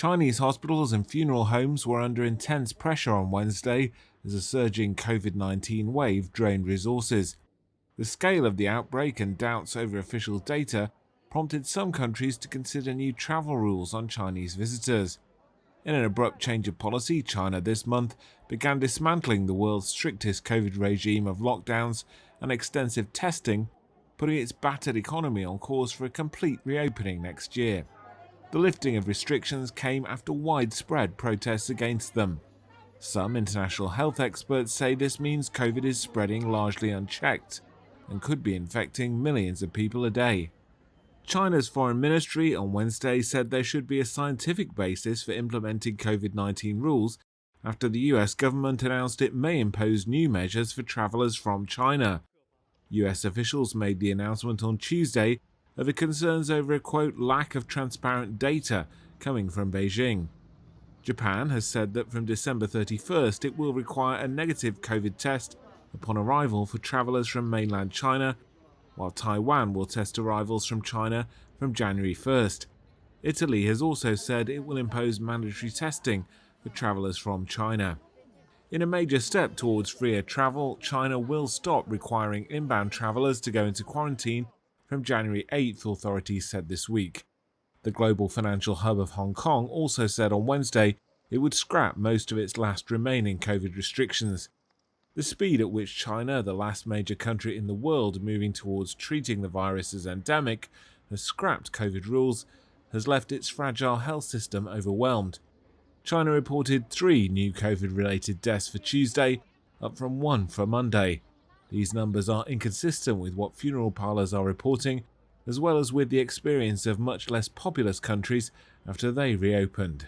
Chinese hospitals and funeral homes were under intense pressure on Wednesday as a surging COVID-19 wave drained resources. The scale of the outbreak and doubts over official data prompted some countries to consider new travel rules on Chinese visitors. In an abrupt change of policy, China this month began dismantling the world's strictest COVID regime of lockdowns and extensive testing, putting its battered economy on course for a complete reopening next year. The lifting of restrictions came after widespread protests against them. Some international health experts say this means COVID is spreading largely unchecked and could be infecting millions of people a day. China's foreign ministry on Wednesday said there should be a scientific basis for implementing COVID-19 rules after the US government announced it may impose new measures for travelers from China. US officials made the announcement on Tuesday over concerns over a quote lack of transparent data coming from Beijing. Japan has said that from December 31st it will require a negative COVID test upon arrival for travelers from mainland China, while Taiwan will test arrivals from China from January 1st. Italy has also said it will impose mandatory testing for travelers from China. In a major step towards freer travel, China will stop requiring inbound travelers to go into quarantine from January 8th, authorities said this week. The global financial hub of Hong Kong also said on Wednesday it would scrap most of its last remaining COVID restrictions. The speed at which China, the last major country in the world moving towards treating the virus as endemic, has scrapped COVID rules, has left its fragile health system overwhelmed. China reported 3 new COVID-related deaths for Tuesday, up from 1 for Monday. These numbers are inconsistent with what funeral parlours are reporting, as well as with the experience of much less populous countries after they reopened.